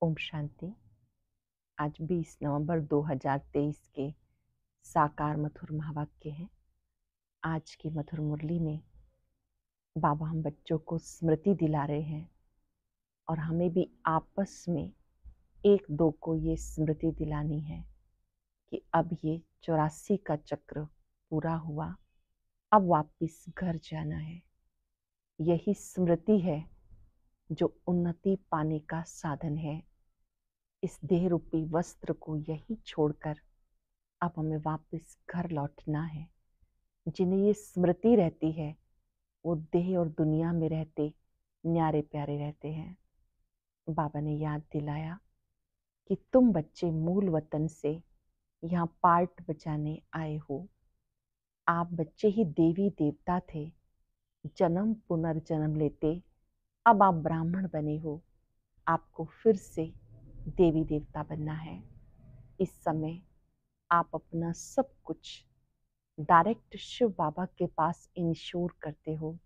ओम शांति। आज 20 नवंबर 2023 के साकार मधुर महावाक्य हैं। आज की मधुर मुरली में बाबा हम बच्चों को स्मृति दिला रहे हैं और हमें भी आपस में एक दो को ये स्मृति दिलानी है कि अब ये 84 का चक्र पूरा हुआ, अब वापिस घर जाना है। यही स्मृति है जो उन्नति पाने का साधन है। इस देह रूपी वस्त्र को यही छोड़कर अब हमें वापस घर लौटना है। जिन्हें ये स्मृति रहती है वो देह और दुनिया में रहते न्यारे प्यारे रहते हैं। बाबा ने याद दिलाया कि तुम बच्चे मूल वतन से यहाँ पार्ट बजाने आए हो। आप बच्चे ही देवी देवता थे, जन्म पुनर्जन्म लेते, अब आप ब्राह्मण बने हो। आपको फिर से देवी देवता बनना है। इस समय आप अपना सब कुछ डायरेक्ट शिव बाबा के पास इंश्योर करते हो।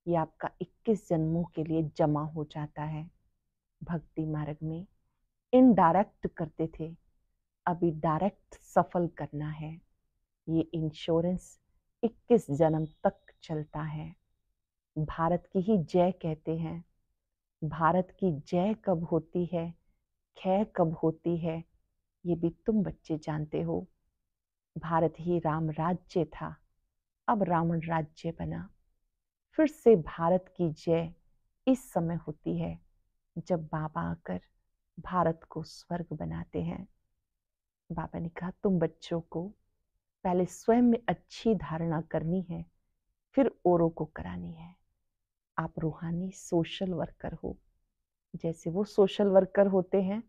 ये आपका 21 जन्मों के लिए जमा हो जाता है। भक्ति मार्ग में इनडायरेक्ट करते थे, अभी डायरेक्ट सफल करना है। ये इंश्योरेंस 21 जन्म तक चलता है। भारत की ही जय कहते हैं। भारत की जय कब होती है, क्षय कब होती है, ये भी तुम बच्चे जानते हो। भारत ही राम राज्य था, अब रावण राज्य बना। फिर से भारत की जय इस समय होती है जब बाबा आकर भारत को स्वर्ग बनाते हैं। बाबा ने कहा तुम बच्चों को पहले स्वयं में अच्छी धारणा करनी है, फिर औरों को करानी है। आप रूहानी सोशल वर्कर हो। जैसे वो सोशल वर्कर होते हैं,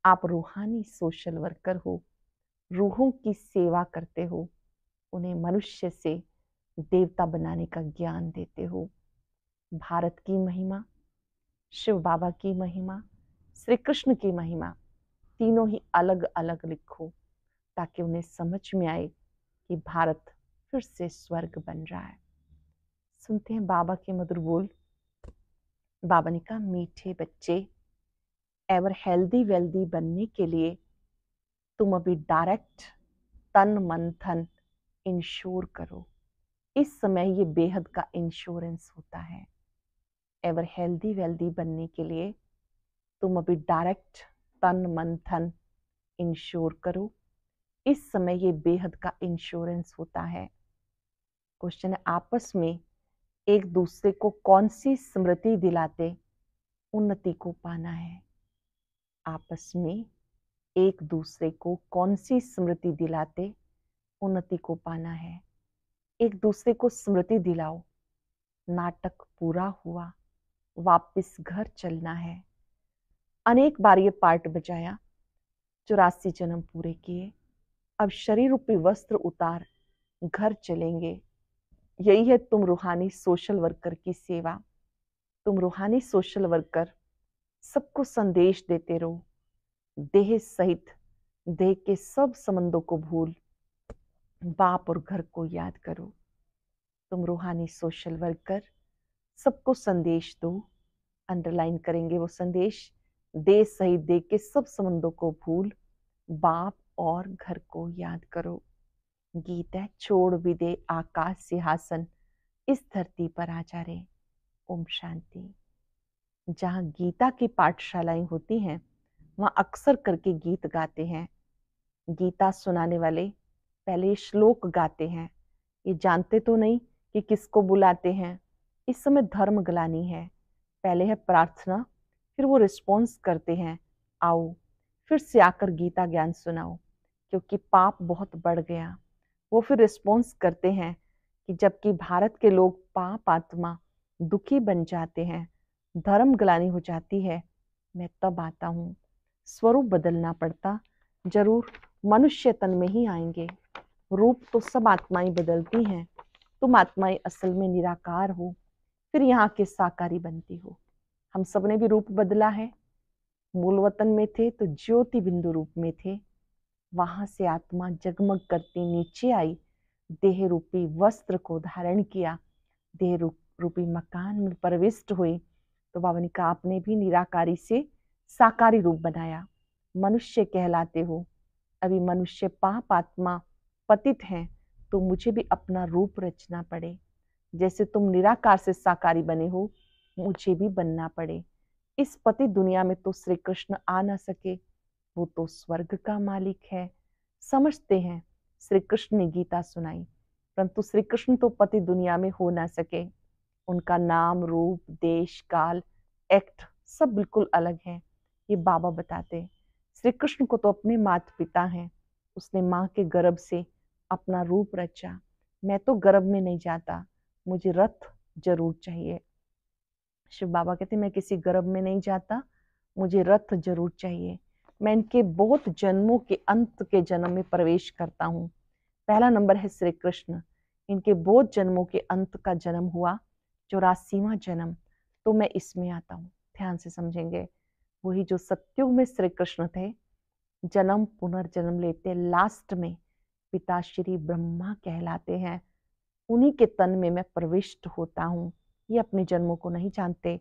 आप रूहानी सोशल वर्कर हो। रूहों की सेवा करते हो, उन्हें मनुष्य से देवता बनाने का ज्ञान देते हो। भारत की महिमा, शिव बाबा की महिमा, श्री कृष्ण की महिमा, तीनों ही अलग अलग लिखो ताकि उन्हें समझ में आए कि भारत फिर से स्वर्ग बन रहा है। सुनते हैं बाबा के मधुर बोल। बाबा ने कहा मीठे बच्चे, एवर हेल्दी वेल्दी बनने के लिए तुम अभी डायरेक्ट तन मन धन इंश्योर करो। इस समय ये बेहद का इंश्योरेंस होता है। एवर हेल्दी वेल्दी बनने के लिए तुम अभी डायरेक्ट तन मन धन इंश्योर करो। इस समय ये बेहद का इंश्योरेंस होता है। क्वेश्चन है, आपस में एक दूसरे को कौन सी स्मृति दिलाते उन्नति को पाना है? आपस में एक दूसरे को कौन सी स्मृति दिलाते उन्नति को पाना है? एक दूसरे को स्मृति दिलाओ, नाटक पूरा हुआ, वापस घर चलना है। अनेक बार ये पार्ट बजाया, 84 जन्म पूरे किए, अब शरीर रूपी वस्त्र उतार घर चलेंगे। यही है तुम रूहानी सोशल वर्कर की सेवा। तुम रूहानी सोशल वर्कर सबको संदेश देते रहो। देह सहित देह के सब संबंधों को भूल बाप और घर को याद करो। तुम रूहानी सोशल वर्कर सबको संदेश दो। अंडरलाइन करेंगे वो संदेश, देह सहित देह के सब संबंधों को भूल बाप और घर को याद करो। गीत है, छोड़ भी दे आकाश सिंहासन, इस धरती पर आ जा रे। ओम शांति। जहाँ गीता की पाठशालाएं होती हैं वहां अक्सर करके गीत गाते हैं। गीता सुनाने वाले पहले श्लोक गाते हैं, ये जानते तो नहीं कि किसको बुलाते हैं। इस समय धर्म ग्लानि है, पहले है प्रार्थना, फिर वो रिस्पॉन्स करते हैं, आओ फिर से आकर गीता ज्ञान सुनाओ, क्योंकि पाप बहुत बढ़ गया। वो फिर रिस्पॉन्स करते हैं कि जबकि भारत के लोग पाप आत्मा दुखी बन जाते हैं, धर्म ग्लानि हो जाती है, मैं तब आता हूँ। स्वरूप बदलना पड़ता, जरूर मनुष्य तन में ही आएंगे। रूप तो सब आत्माएं बदलती हैं, तुम आत्माएं असल में निराकार हो, फिर यहाँ के साकारी बनती हो। हम सब ने भी रूप बदला है। मूल वतन में थे तो ज्योति बिंदु रूप में थे, वहां से आत्मा जगमग करती नीचे आई, देह रूपी वस्त्र को धारण किया, देह रूपी मकान में प्रविष्ट हुई। तो बाबा ने कहा आपने भी निराकारी से साकारी रूप बनाया, मनुष्य कहलाते हो। अभी मनुष्य पाप आत्मा पतित हैं, तो मुझे भी अपना रूप रचना पड़े। जैसे तुम निराकार से साकारी बने हो, मुझे भी बनना पड़े। इस पतित दुनिया में तो श्री कृष्ण आ न सके, वो तो स्वर्ग का मालिक है। समझते हैं श्री कृष्ण ने गीता सुनाई, परंतु श्री कृष्ण तो पति दुनिया में हो ना सके। उनका नाम, रूप, देश, काल, एक्ट सब बिल्कुल अलग है। ये बाबा बताते। श्री कृष्ण को तो अपने माता पिता हैं, उसने माँ के गर्भ से अपना रूप रचा। मैं तो गर्भ में नहीं जाता, मुझे रथ जरूर चाहिए। शिव बाबा कहते मैं किसी गर्भ में नहीं जाता, मुझे रथ जरूर चाहिए। मैं इनके बहुत जन्मों के अंत के जन्म में प्रवेश करता हूँ। पहला नंबर है श्री कृष्ण। इनके बहुत जन्मों के अंत का जन्म हुआ, 84वां जन्म, तो मैं इसमें आता हूँ। ध्यान से समझेंगे। वही जो सत्युग में श्री कृष्ण थे, जन्म पुनर्जन्म लेते लास्ट में पिता श्री ब्रह्मा कहलाते हैं। उन्हीं के तन में मैं प्रविष्ट होता हूँ। ये अपने जन्मों को नहीं जानते।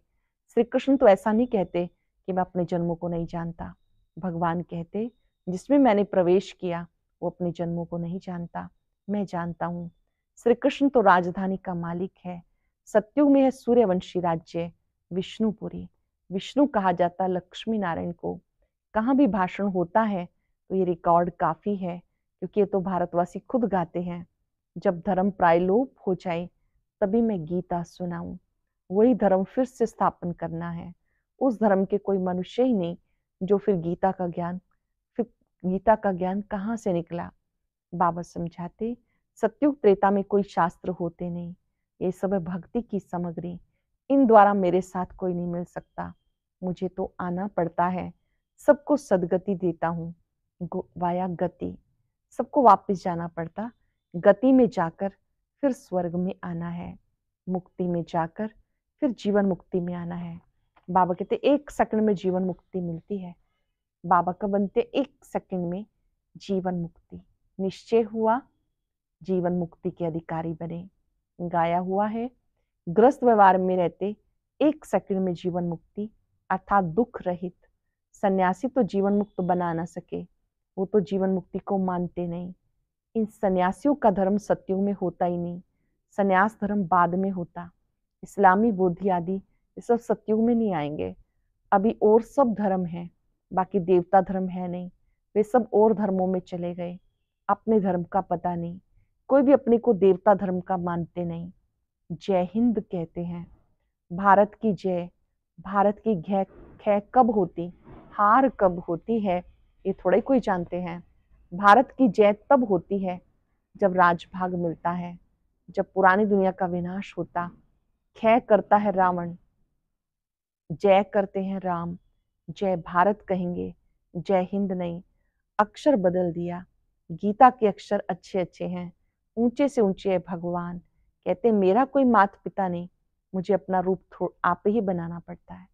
श्री कृष्ण तो ऐसा नहीं कहते कि मैं अपने जन्मों को नहीं जानता। भगवान कहते जिसमें मैंने प्रवेश किया वो अपने जन्मों को नहीं जानता, मैं जानता हूँ। श्री कृष्ण तो राजधानी का मालिक है। सत्युग में है सूर्यवंशी राज्य विष्णुपुरी। विष्णु कहा जाता लक्ष्मी नारायण को। कहाँ भी भाषण होता है तो ये रिकॉर्ड काफी है, क्योंकि ये तो भारतवासी खुद गाते हैं। जब धर्म प्रायलोप हो जाए तभी मैं गीता सुनाऊं। वही धर्म फिर से स्थापन करना है। उस धर्म के कोई मनुष्य ही नहीं जो फिर गीता का ज्ञान कहाँ से निकला। बाबा समझाते सत्युग त्रेता में कोई शास्त्र होते नहीं, ये सब है भक्ति की सामग्री। इन द्वारा मेरे साथ कोई नहीं मिल सकता, मुझे तो आना पड़ता है। सबको सदगति देता हूँ, वाया गति। सबको वापस जाना पड़ता, गति में जाकर फिर स्वर्ग में आना है, मुक्ति में जाकर फिर जीवन मुक्ति में आना है। बाबा कहते 1 सेकंड में जीवन मुक्ति मिलती है। बाबा का बनते 1 सेकंड में जीवन मुक्ति निश्चय हुआ, जीवन मुक्ति के अधिकारी बने। गाया हुआ है ग्रस्त व्यवहार में रहते 1 सेकंड में जीवन मुक्ति अर्थात दुख रहित। सन्यासी तो जीवन मुक्त बना ना सके, वो तो जीवन मुक्ति को मानते नहीं। इन सन्यासियों का धर्म सत्युग में होता ही नहीं, सन्यास धर्म बाद में होता। इस्लामी, बुद्धि आदि ये सब सत्युग में नहीं आएंगे। अभी और सब धर्म है, बाकी देवता धर्म है नहीं। वे सब और धर्मों में चले गए, अपने धर्म का पता नहीं। कोई भी अपने को देवता धर्म का मानते नहीं। जय हिंद कहते हैं, भारत की जय। भारत की खै कब होती, हार कब होती है, ये थोड़े कोई जानते हैं। भारत की जय तब होती है जब राजभाग मिलता है, जब पुरानी दुनिया का विनाश होता। खै करता है रावण, जय करते हैं राम। जय भारत कहेंगे, जय हिंद नहीं। अक्षर बदल दिया, गीता के अक्षर अच्छे अच्छे हैं, ऊंचे से ऊंचे है भगवान। कहते मेरा कोई माता पिता नहीं, मुझे अपना रूप आप ही बनाना पड़ता है।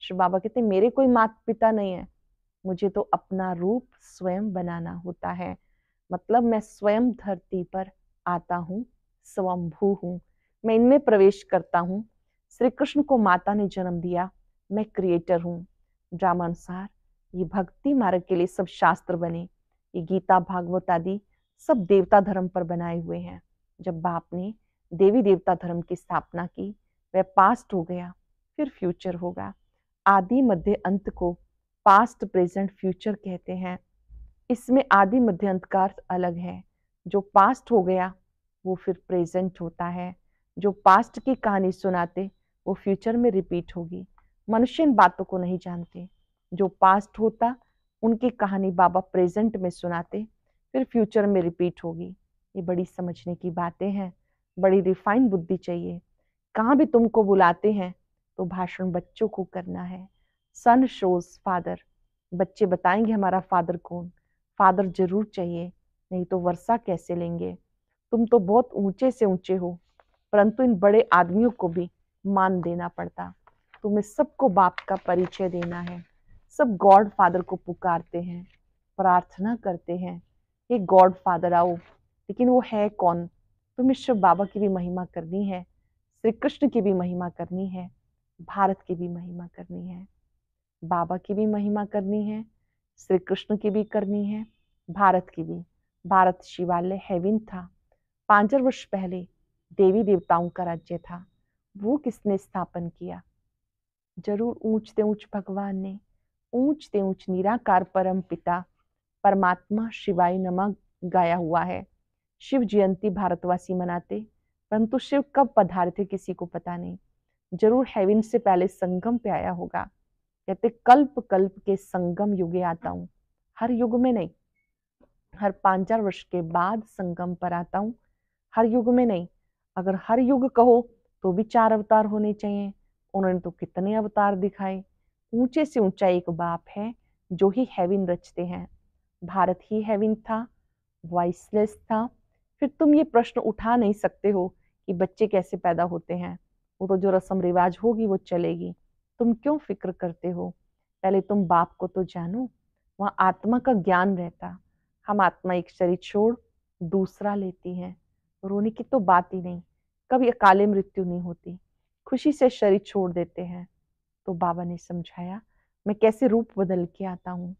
श्री बाबा कहते मेरे कोई माता पिता नहीं है, मुझे तो अपना रूप स्वयं बनाना होता है। मतलब मैं स्वयं धरती पर आता हूँ, स्वयंभू हूँ, मैं इनमें प्रवेश करता हूँ। श्री कृष्ण को माता ने जन्म दिया, मैं क्रिएटर हूँ। ड्रामानुसार ये भक्ति मार्ग के लिए सब शास्त्र बने। ये गीता, भागवत आदि सब देवता धर्म पर बनाए हुए हैं। जब बाप ने देवी देवता धर्म की स्थापना की, वह पास्ट हो गया, फिर फ्यूचर होगा। आदि मध्य अंत को पास्ट, प्रेजेंट, फ्यूचर कहते हैं। इसमें आदि मध्य अंत का अर्थ अलग है। जो पास्ट हो गया वो फिर प्रेजेंट होता है। जो पास्ट की कहानी सुनाते वो फ्यूचर में रिपीट होगी। मनुष्य इन बातों को नहीं जानते। जो पास्ट होता उनकी कहानी बाबा प्रेजेंट में सुनाते, फिर फ्यूचर में रिपीट होगी। ये बड़ी समझने की बातें हैं, बड़ी रिफाइन बुद्धि चाहिए। कहाँ भी तुमको बुलाते हैं तो भाषण बच्चों को करना है। सन शोज फादर, बच्चे बताएंगे हमारा फादर कौन। फादर जरूर चाहिए, नहीं तो वर्षा कैसे लेंगे। तुम तो बहुत ऊंचे से ऊंचे हो, परंतु इन बड़े आदमियों को भी मान देना पड़ता। तुम्हें सबको बाप का परिचय देना है। सब गॉड फादर को पुकारते हैं, प्रार्थना करते हैं, ये गॉड फादर आओ, लेकिन वो है कौन। तुम्हें शिव बाबा की भी महिमा करनी है, श्री कृष्ण की भी महिमा करनी है, भारत की भी महिमा करनी है। बाबा की भी महिमा करनी है, श्री कृष्ण की भी करनी है, भारत की भी। भारत शिवालय हेवन था। 5000 वर्ष पहले देवी देवताओं का राज्य था। वो किसने स्थापन किया? जरूर ऊंच ते ऊंच भगवान ने। ऊंच ते ऊंच निराकार परम पिता परमात्मा शिवाय नमः गाया हुआ है। शिव जयंती भारतवासी मनाते, परंतु शिव कब पधारे थे किसी को पता नहीं। जरूर हेवन से पहले संगम पे आया होगा। कहते कल्प कल्प के संगम युगे आता हूँ। हर युग में नहीं, हर 5000 वर्ष के बाद संगम पर आता हूँ, हर युग में नहीं। अगर हर युग कहो तो भी 4 अवतार होने चाहिए। उन्होंने तो कितने अवतार दिखाए। ऊंचे से ऊंचा एक बाप है जो ही हेवन रचते हैं। भारत ही हेवन था, वॉइसलेस था। फिर तुम ये प्रश्न उठा नहीं सकते हो कि बच्चे कैसे पैदा होते हैं। वो तो जो रस्म रिवाज होगी वो चलेगी। तुम क्यों फिक्र करते हो? पहले तुम बाप को तो जानो। वहां आत्मा का ज्ञान रहता। हम आत्मा एक शरीर छोड़ दूसरा लेती है। रोने की तो बात ही नहीं। कभी अकाले मृत्यु नहीं होती, खुशी से शरीर छोड़ देते हैं। तो बाबा ने समझाया मैं कैसे रूप बदल के आता हूँ।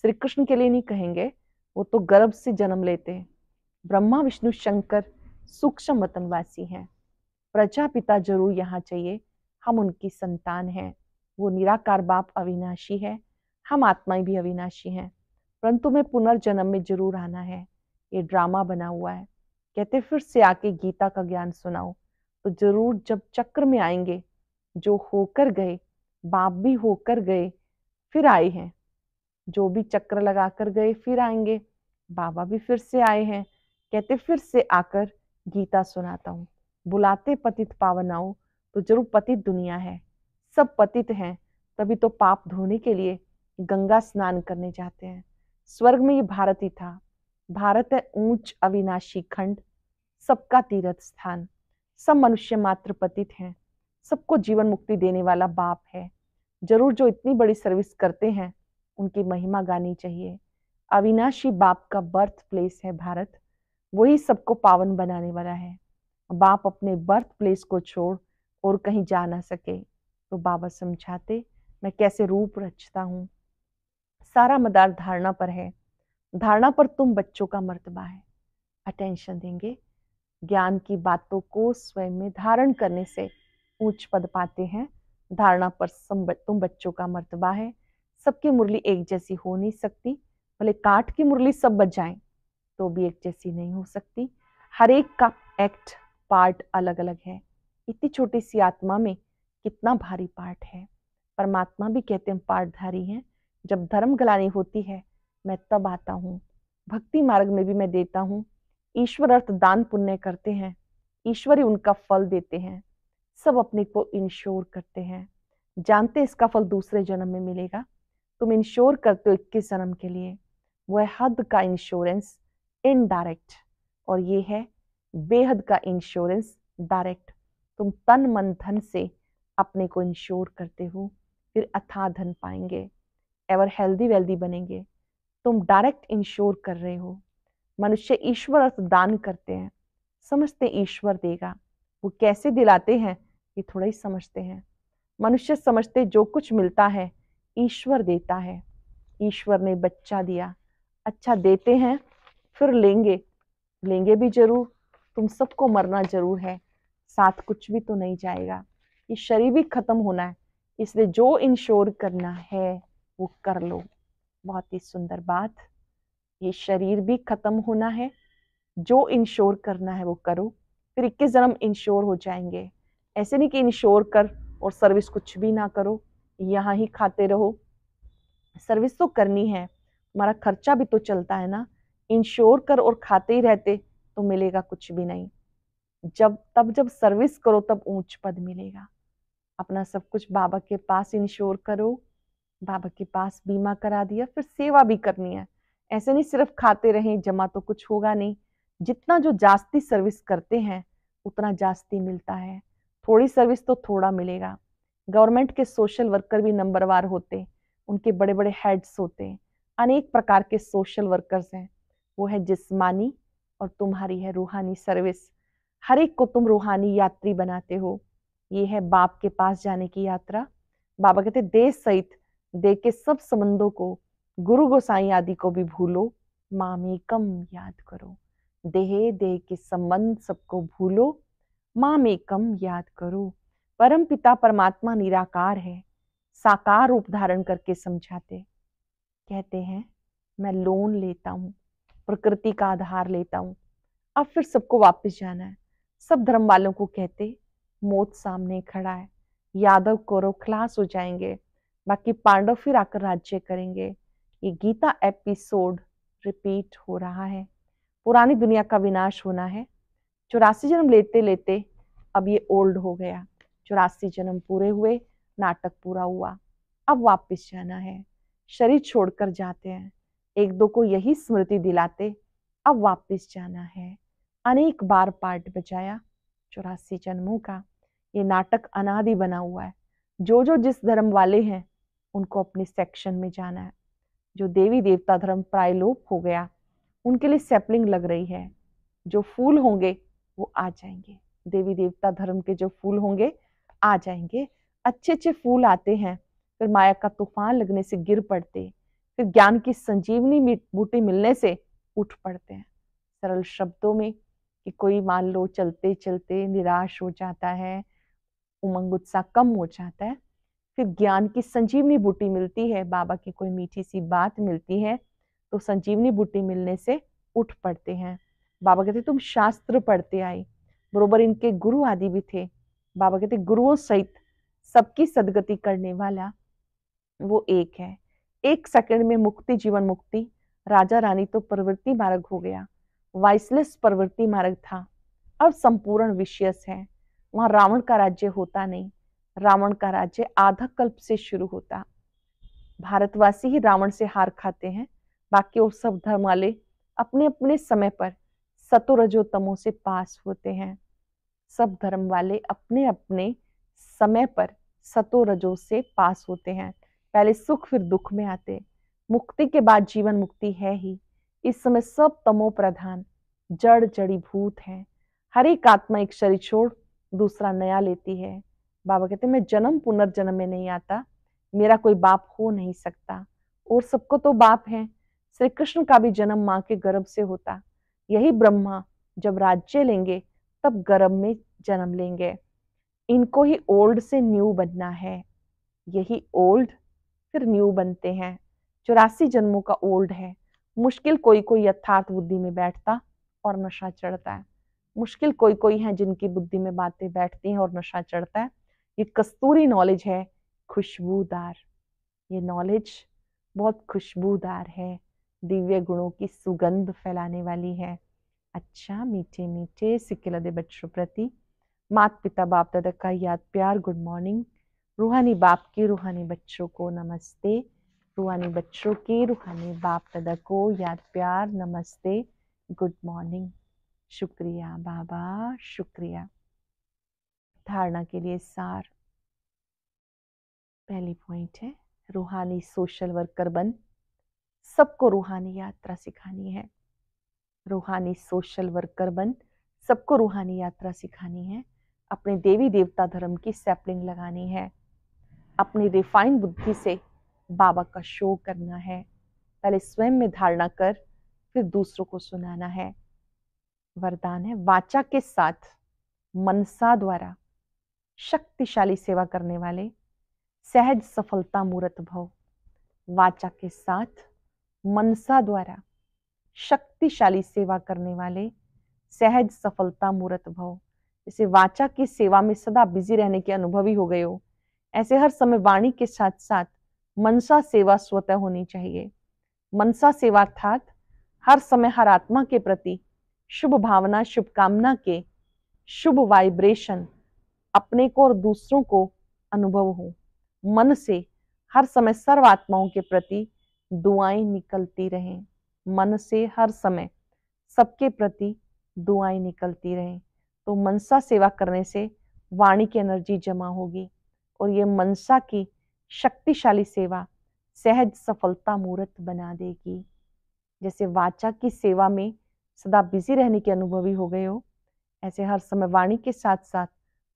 श्री कृष्ण के लिए नहीं कहेंगे, वो तो गर्भ से जन्म लेते हैं। ब्रह्मा विष्णु शंकर सूक्ष्म वतनवासी हैं। प्रजापिता जरूर यहाँ चाहिए, हम उनकी संतान हैं। वो निराकार बाप अविनाशी है, हम आत्माएं भी अविनाशी हैं। परंतु मैं पुनर्जन्म में जरूर आना है। ये ड्रामा बना हुआ है। कहते फिर से आके गीता का ज्ञान सुनाओ। तो जरूर जब चक्र में आएंगे, जो होकर गए बाप भी होकर गए फिर आए हैं। जो भी चक्र लगा कर गए फिर आएंगे। बाबा भी फिर से आए हैं। कहते फिर से आकर गीता सुनाता हूँ। बुलाते पतित पावन आओ, तो जरूर पतित दुनिया है। सब पतित हैं, तभी तो पाप धोने के लिए गंगा स्नान करने जाते हैं। स्वर्ग में ये भारत ही था। भारत है ऊंच अविनाशी खंड, सबका तीर्थ स्थान। सब मनुष्य मात्र पतित हैं। सबको जीवन मुक्ति देने वाला बाप है। जरूर जो इतनी बड़ी सर्विस करते हैं उनकी महिमा गानी चाहिए। अविनाशी बाप का बर्थ प्लेस है भारत। वही सबको पावन बनाने वाला है। बाप अपने बर्थ प्लेस को छोड़ और कहीं जा ना सके। तो बाबा समझाते मैं कैसे रूप रचता हूँ। सारा मदार धारणा पर है। धारणा पर तुम बच्चों का मर्तबा है। अटेंशन देंगे। ज्ञान की बातों को स्वयं में धारण करने से ऊंच पद पाते हैं। धारणा पर तुम बच्चों का मर्तबा है। सबकी मुरली एक जैसी हो नहीं सकती। भले काठ की मुरली सब बजाएं तो भी एक जैसी नहीं हो सकती। हर एक का एक्ट पार्ट अलग अलग है। इतनी छोटी सी आत्मा में कितना भारी पार्ट है। परमात्मा भी कहते हैं पार्टधारी हैं। जब धर्म गलानी होती है मैं तब आता हूँ। भक्ति मार्ग में भी मैं देता हूँ। ईश्वर अर्थ दान पुण्य करते हैं, ईश्वर ही उनका फल देते हैं। सब अपने को इंश्योर करते हैं, जानते इसका फल दूसरे जन्म में मिलेगा। तुम इंश्योर करते हो 21 जन्म के लिए। वो है हद का इंश्योरेंस इनडायरेक्ट, और ये है बेहद का इंश्योरेंस डायरेक्ट। तुम तन मन धन से अपने को इंश्योर करते हो, फिर अथाह धन पाएंगे, एवर हेल्दी वेल्दी बनेंगे। तुम डायरेक्ट इंश्योर कर रहे हो। मनुष्य ईश्वर अर्थ दान करते हैं, समझते ईश्वर देगा। वो कैसे दिलाते हैं ये थोड़ा ही समझते हैं। मनुष्य समझते जो कुछ मिलता है ईश्वर देता है। ईश्वर ने बच्चा दिया, अच्छा देते हैं, फिर लेंगे, लेंगे भी जरूर। तुम सबको मरना जरूर है, साथ कुछ भी तो नहीं जाएगा। ये शरीर भी खत्म होना है, इसलिए जो इंश्योर करना है वो कर लो। बहुत ही सुंदर बात। ये शरीर भी खत्म होना है, जो इंश्योर करना है वो करो, फिर 21 जन्म इंश्योर हो जाएंगे। ऐसे नहीं कि इंश्योर कर और सर्विस कुछ भी ना करो, यहाँ ही खाते रहो। सर्विस तो करनी है, हमारा खर्चा भी तो चलता है ना। इंश्योर कर और खाते ही रहते तो मिलेगा कुछ भी नहीं। जब सर्विस करो तब ऊंच पद मिलेगा। अपना सब कुछ बाबा के पास इंश्योर करो। बाबा के पास बीमा करा दिया, फिर सेवा भी करनी है। ऐसे नहीं सिर्फ खाते रहें, जमा तो कुछ होगा नहीं। जितना जो जास्ती सर्विस करते हैं उतना जास्ती मिलता है। थोड़ी सर्विस तो थोड़ा मिलेगा। गवर्नमेंट के सोशल वर्कर भी नंबरवार होते, उनके बड़े बड़े हेड्स होते हैं। अनेक प्रकार के सोशल वर्कर्स हैं। वो है जिस्मानी और तुम्हारी है रूहानी सर्विस। हर एक को तुम रूहानी यात्री बनाते हो। ये है बाप के पास जाने की यात्रा। बाबा कहते देश सहित दे के सब संबंधों को, गुरु गोसाई आदि को भी भूलो, मामेकम याद करो। देह देह के संबंध सबको भूलो, मामेकम याद करो। परम पिता परमात्मा निराकार है, साकार रूप धारण करके समझाते। कहते हैं मैं लोन लेता हूँ, प्रकृति का आधार लेता हूँ, अब फिर सबको वापस जाना है। सब धर्म वालों को कहते मौत सामने खड़ा है, यादव कौरव खलास हो जाएंगे, बाकी पांडव फिर आकर राज्य करेंगे। ये गीता एपिसोड रिपीट हो रहा है। पुरानी दुनिया का विनाश होना है। 84 जन्म लेते लेते अब ये ओल्ड हो गया। 84 जन्म पूरे हुए, नाटक पूरा हुआ, अब वापस जाना है। शरीर छोड़कर जाते हैं, एक दो को यही स्मृति दिलाते अब वापस जाना है। अनेक बार पार्ट बजाया 84 जन्मों का। ये नाटक अनादि बना हुआ है। जो जो जिस धर्म वाले हैं उनको अपने सेक्शन में जाना है। जो देवी देवता धर्म प्रायलोप हो गया उनके लिए सैपलिंग लग रही है। जो फूल होंगे वो आ जाएंगे, देवी देवता धर्म के जो फूल होंगे आ जाएंगे। अच्छे अच्छे फूल आते हैं, फिर माया का तूफान लगने से गिर पड़ते, फिर ज्ञान की संजीवनी बूटी मिलने से उठ पड़ते हैं। सरल शब्दों में कि कोई मान लो चलते चलते निराश हो जाता है, उमंग उत्साह कम हो जाता है, फिर ज्ञान की संजीवनी बूटी मिलती है, बाबा की कोई मीठी सी बात मिलती है तो संजीवनी बूटी मिलने से उठ पड़ते हैं। बाबा कहते तुम शास्त्र पढ़ते आई, बरोबर इनके गुरु आदि भी थे। बाबा कहते गुरुओं सहित सबकी सदगति करने वाला वो एक है। 1 सेकंड में मुक्ति, जीवन मुक्ति। राजा रानी तो प्रवृत्ति मार्ग हो गया, वाइसलेस प्रवृत्ति मार्ग था, अब संपूर्ण विषयस है। वहां रावण का राज्य होता नहीं, रावण का राज्य आधा कल्प से शुरू होता। भारतवासी ही रावण से हार खाते हैं, बाकी वो सब धर्म वाले अपने अपने समय पर सतो रजो तमो से पास होते हैं। सब धर्म वाले अपने अपने समय पर सतो रजो से पास होते हैं। पहले सुख फिर दुख में आते, मुक्ति के बाद जीवन मुक्ति है ही। इस समय सब तमो प्रधान जड़ जड़ी भूत है। हर एक आत्मा एक शरीर छोड़ दूसरा नया लेती है। बाबा कहते मैं जन्म पुनर्जन्म में नहीं आता, मेरा कोई बाप हो नहीं सकता, और सबको तो बाप है। श्री कृष्ण का भी जन्म माँ के गर्भ से होता। यही ब्रह्मा जब राज्य लेंगे तब गर्भ में जन्म लेंगे। इनको ही ओल्ड से न्यू बनना है, यही ओल्ड फिर न्यू बनते हैं। 84 जन्मों का ओल्ड है। मुश्किल कोई कोई यथार्थ बुद्धि में बैठता और नशा चढ़ता है। मुश्किल कोई कोई है जिनकी बुद्धि में बातें बैठती हैं और नशा चढ़ता है। ये कस्तूरी नॉलेज है, खुशबूदार। ये नॉलेज बहुत खुशबूदार है, दिव्य गुणों की सुगंध फैलाने वाली है। अच्छा मीठे मीठे सिक्के लदे बच्चों प्रति माता पिता बाप दादा का याद प्यार गुड मॉर्निंग। रूहानी बाप के रूहानी बच्चों को नमस्ते, रूहानी बच्चों के रूहानी बाप दादा को याद प्यार नमस्ते गुड मॉर्निंग। शुक्रिया बाबा, शुक्रिया। धारणा के लिए सार। पहली पॉइंट है रूहानी सोशल वर्कर बन सबको रूहानी यात्रा सिखानी है। रूहानी सोशल वर्कर बन सबको रूहानी यात्रा सिखानी है। अपने देवी देवता धर्म की सैपलिंग लगानी है। अपनी रिफाइन बुद्धि से बाबा का शो करना है। पहले स्वयं में धारणा कर फिर दूसरों को सुनाना है। वरदान है वाचा के साथ मनसा द्वारा शक्तिशाली सेवा करने वाले सहज सफलता मूर्त भव। वाचा के साथ मनसा द्वारा शक्तिशाली सेवा करने वाले सहज सफलता मूर्त भव। जैसे वाचा की सेवा में सदा बिजी रहने के अनुभवी हो गए हो, ऐसे हर समय वाणी के साथ साथ मनसा सेवा स्वतः होनी चाहिए। मनसा सेवा अर्थात हर समय हर आत्मा के प्रति शुभ भावना, शुभकामना के शुभ वाइब्रेशन अपने को और दूसरों को अनुभव हो। मन से हर समय सर्व आत्माओं के प्रति दुआएं निकलती रहें। मन से हर समय सबके प्रति दुआएं निकलती रहें। तो मनसा सेवा करने से वाणी की एनर्जी जमा होगी और ये मनसा की शक्तिशाली सेवा सहज सफलता मूर्त बना देगी। जैसे वाचा की सेवा में सदा बिजी रहने के अनुभवी हो गए हो, ऐसे हर समय वाणी के साथ साथ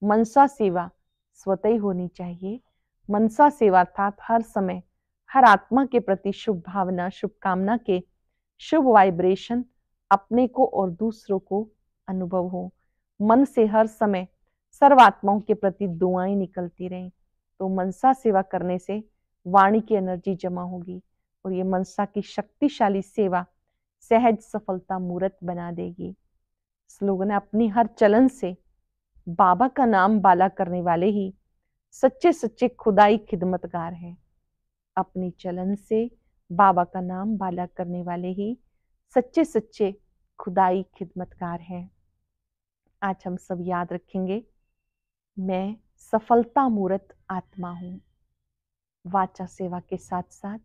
मनसा सेवा स्वतः ही होनी चाहिए। मनसा सेवा अर्थात हर समय हर आत्मा के प्रति शुभ भावना, शुभकामना के शुभ वाइब्रेशन अपने को और दूसरों को अनुभव हो। मन से हर समय सर्व आत्माओं के प्रति दुआएं निकलती रहें। तो मनसा सेवा करने से वाणी की एनर्जी जमा होगी और ये मनसा की शक्तिशाली सेवा सहज सफलता मूर्त बना देगी। स्लोगन है, अपनी हर चलन से बाबा का नाम बाला करने वाले ही सच्चे सच्चे खुदाई खिदमतगार हैं। अपनी चलन से बाबा का नाम बाला करने वाले ही सच्चे सच्चे खुदाई खिदमतगार हैं। आज हम सब याद रखेंगे, मैं सफलता मूर्त आत्मा हूं। वाचा सेवा के साथ साथ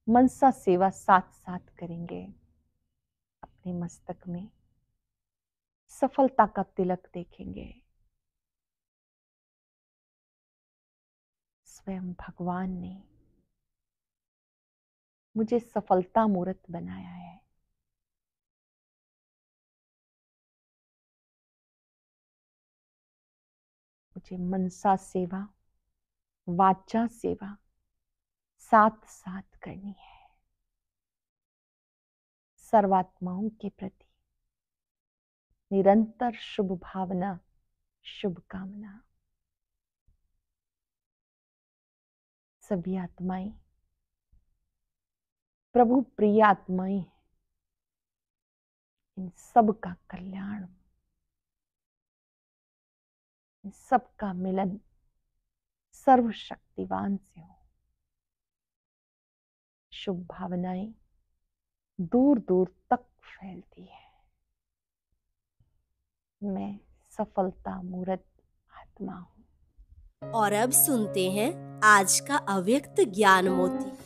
मनसा सेवा साथ साथ करेंगे। अपने मस्तक में सफलता का तिलक देखेंगे। स्वयं भगवान ने मुझे सफलता मूर्त बनाया है। मुझे मनसा सेवा, वाचा सेवा साथ साथ करनी है। सर्वात्माओं के प्रति निरंतर शुभ भावना, शुभकामना। सभी आत्माएं प्रभु प्रिय आत्माएं हैं। इन सब का कल्याण, इन सब का मिलन सर्वशक्तिवान से हो। शुभ भावनाएं दूर दूर तक फैलती है। मैं सफलता मूर्त आत्मा हूं। और अब सुनते हैं आज का अव्यक्त ज्ञान मोती।